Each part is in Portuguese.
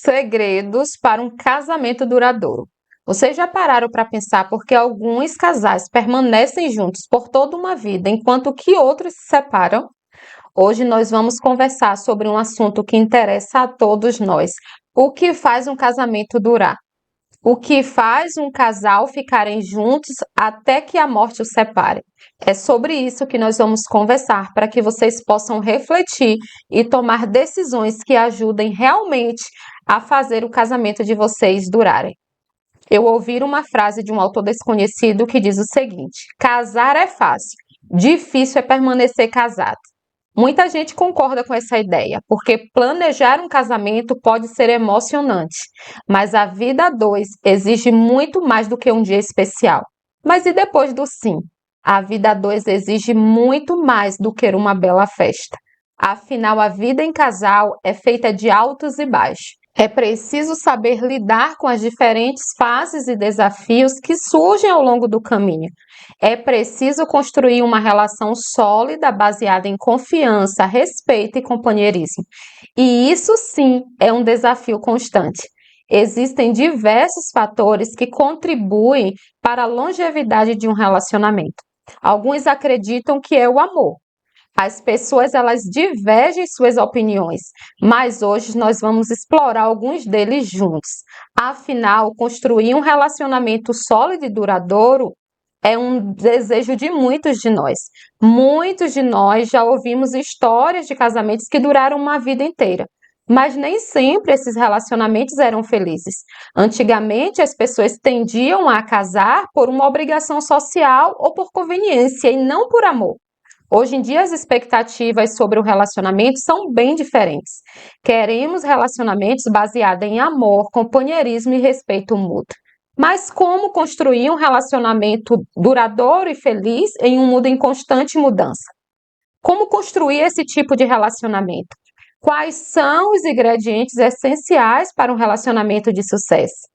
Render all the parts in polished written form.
Segredos para um casamento duradouro. Vocês já pararam para pensar por que alguns casais permanecem juntos por toda uma vida, enquanto que outros se separam? Hoje nós vamos conversar sobre um assunto que interessa a todos nós. O que faz um casamento durar? O que faz um casal ficarem juntos até que a morte os separe? É sobre isso que nós vamos conversar, para que vocês possam refletir e tomar decisões que ajudem realmente a fazer o casamento de vocês durarem. Eu ouvi uma frase de um autor desconhecido que diz o seguinte: casar é fácil, difícil é permanecer casado. Muita gente concorda com essa ideia, porque planejar um casamento pode ser emocionante, mas a vida a dois exige muito mais do que um dia especial. Mas e depois do sim? A vida a dois exige muito mais do que uma bela festa. Afinal, a vida em casal é feita de altos e baixos. É preciso saber lidar com as diferentes fases e desafios que surgem ao longo do caminho. É preciso construir uma relação sólida, baseada em confiança, respeito e companheirismo. E isso sim é um desafio constante. Existem diversos fatores que contribuem para a longevidade de um relacionamento. Alguns acreditam que é o amor. As pessoas elas divergem suas opiniões, mas hoje nós vamos explorar alguns deles juntos. Afinal, construir um relacionamento sólido e duradouro é um desejo de muitos de nós. Muitos de nós já ouvimos histórias de casamentos que duraram uma vida inteira, mas nem sempre esses relacionamentos eram felizes. Antigamente, as pessoas tendiam a casar por uma obrigação social ou por conveniência e não por amor. Hoje em dia, as expectativas sobre o relacionamento são bem diferentes. Queremos relacionamentos baseados em amor, companheirismo e respeito mútuo. Mas como construir um relacionamento duradouro e feliz em um mundo em constante mudança? Como construir esse tipo de relacionamento? Quais são os ingredientes essenciais para um relacionamento de sucesso?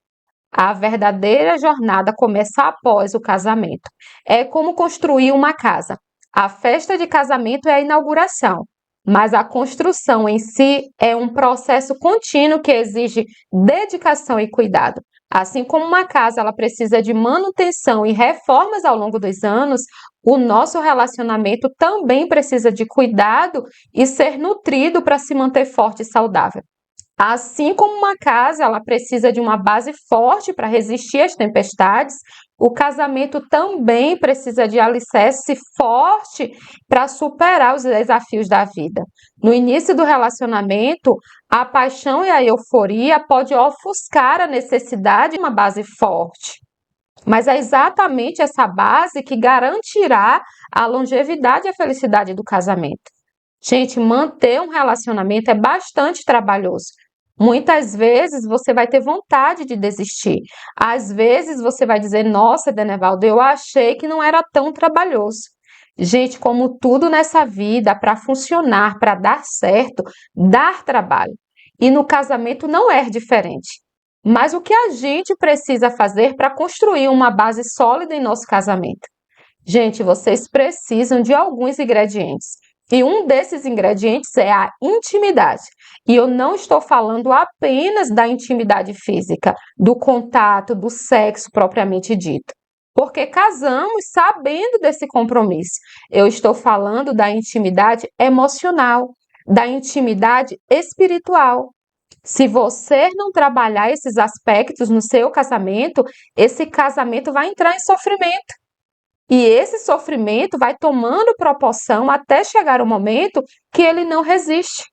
A verdadeira jornada começa após o casamento. É como construir uma casa. A festa de casamento é a inauguração, mas a construção em si é um processo contínuo que exige dedicação e cuidado. Assim como uma casa ela precisa de manutenção e reformas ao longo dos anos, o nosso relacionamento também precisa de cuidado e ser nutrido para se manter forte e saudável. Assim como uma casa ela precisa de uma base forte para resistir às tempestades, o casamento também precisa de alicerce forte para superar os desafios da vida. No início do relacionamento, a paixão e a euforia podem ofuscar a necessidade de uma base forte. Mas é exatamente essa base que garantirá a longevidade e a felicidade do casamento. Gente, manter um relacionamento é bastante trabalhoso. Muitas vezes você vai ter vontade de desistir. Às vezes você vai dizer: nossa, Denevaldo, eu achei que não era tão trabalhoso. Gente, como tudo nessa vida, para funcionar, para dar certo, dar trabalho. E no casamento não é diferente. Mas o que a gente precisa fazer para construir uma base sólida em nosso casamento? Gente, vocês precisam de alguns ingredientes. E um desses ingredientes é a intimidade. E eu não estou falando apenas da intimidade física, do contato, do sexo propriamente dito. Porque casamos sabendo desse compromisso. Eu estou falando da intimidade emocional, da intimidade espiritual. Se você não trabalhar esses aspectos no seu casamento, esse casamento vai entrar em sofrimento. E esse sofrimento vai tomando proporção até chegar o momento que ele não resiste.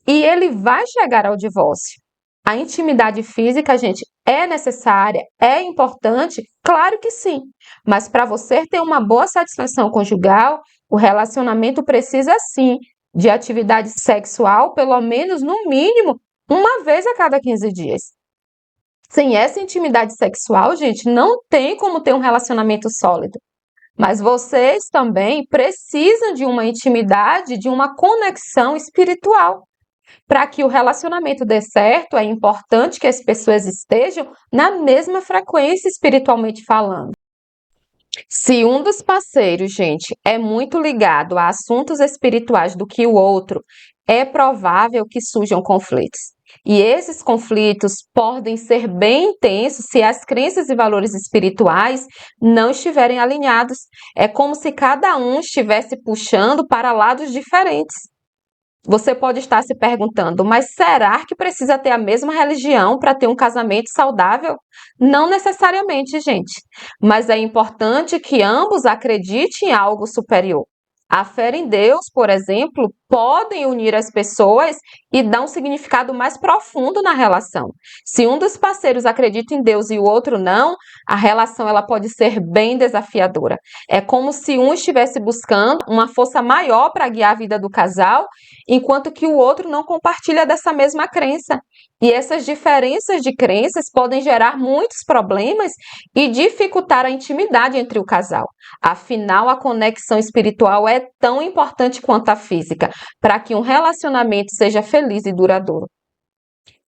E ele vai chegar ao divórcio. A intimidade física, gente, é necessária, é importante? Claro que sim. Mas para você ter uma boa satisfação conjugal, o relacionamento precisa sim de atividade sexual, pelo menos no mínimo, uma vez a cada 15 dias. Sem essa intimidade sexual, gente, não tem como ter um relacionamento sólido. Mas vocês também precisam de uma intimidade, de uma conexão espiritual. Para que o relacionamento dê certo, é importante que as pessoas estejam na mesma frequência espiritualmente falando. Se um dos parceiros, gente, é muito ligado a assuntos espirituais do que o outro, é provável que surjam conflitos. E esses conflitos podem ser bem intensos se as crenças e valores espirituais não estiverem alinhados. É como se cada um estivesse puxando para lados diferentes. Você pode estar se perguntando, mas será que precisa ter a mesma religião para ter um casamento saudável? Não necessariamente, gente. Mas é importante que ambos acreditem em algo superior. A fé em Deus, por exemplo, podem unir as pessoas e dar um significado mais profundo na relação. Se um dos parceiros acredita em Deus e o outro não, a relação ela pode ser bem desafiadora. É como se um estivesse buscando uma força maior para guiar a vida do casal, enquanto que o outro não compartilha dessa mesma crença. E essas diferenças de crenças podem gerar muitos problemas e dificultar a intimidade entre o casal. Afinal, a conexão espiritual é tão importante quanto a física para que um relacionamento seja feliz e duradouro.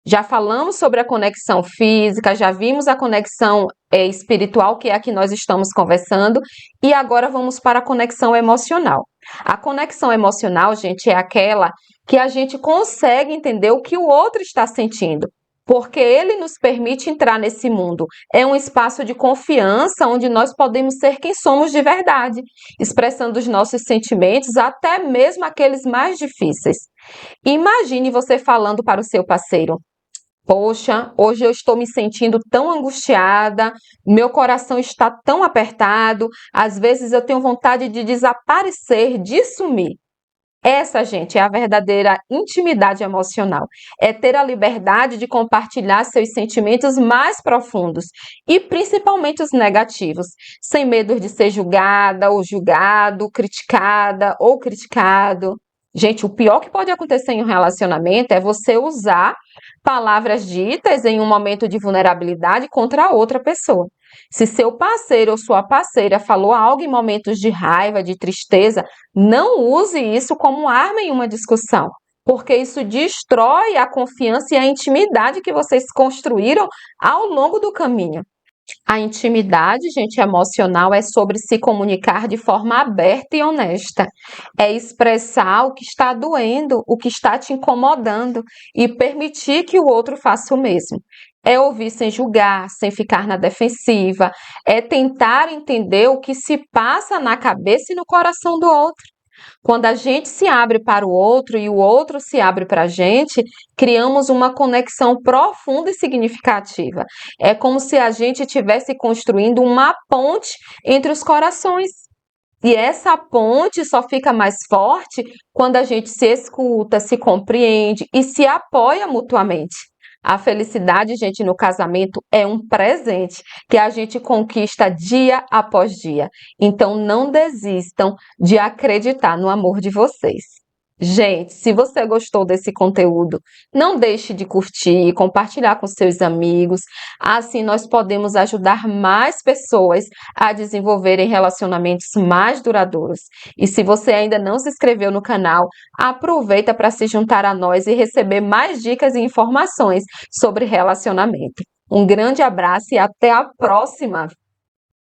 Já falamos sobre a conexão física, já vimos a conexão espiritual, que é a que nós estamos conversando, e agora vamos para a conexão emocional. A conexão emocional, gente, é aquela que a gente consegue entender o que o outro está sentindo, porque ele nos permite entrar nesse mundo. É um espaço de confiança onde nós podemos ser quem somos de verdade, expressando os nossos sentimentos, até mesmo aqueles mais difíceis. Imagine você falando para o seu parceiro: poxa, hoje eu estou me sentindo tão angustiada, meu coração está tão apertado, às vezes eu tenho vontade de desaparecer, de sumir. Essa, gente, é a verdadeira intimidade emocional. É ter a liberdade de compartilhar seus sentimentos mais profundos e principalmente os negativos, sem medo de ser julgada ou julgado, criticada ou criticado. Gente, o pior que pode acontecer em um relacionamento é você usar palavras ditas em um momento de vulnerabilidade contra a outra pessoa. Se seu parceiro ou sua parceira falou algo em momentos de raiva, de tristeza, não use isso como arma em uma discussão, porque isso destrói a confiança e a intimidade que vocês construíram ao longo do caminho. A intimidade, gente, emocional é sobre se comunicar de forma aberta e honesta. É expressar o que está doendo, o que está te incomodando e permitir que o outro faça o mesmo. É ouvir sem julgar, sem ficar na defensiva. É tentar entender o que se passa na cabeça e no coração do outro. Quando a gente se abre para o outro e o outro se abre para a gente, criamos uma conexão profunda e significativa. É como se a gente estivesse construindo uma ponte entre os corações. E essa ponte só fica mais forte quando a gente se escuta, se compreende e se apoia mutuamente. A felicidade, gente, no casamento é um presente que a gente conquista dia após dia. Então, não desistam de acreditar no amor de vocês. Gente, se você gostou desse conteúdo, não deixe de curtir, compartilhar com seus amigos. Assim, nós podemos ajudar mais pessoas a desenvolverem relacionamentos mais duradouros. E se você ainda não se inscreveu no canal, aproveita para se juntar a nós e receber mais dicas e informações sobre relacionamento. Um grande abraço e até a próxima!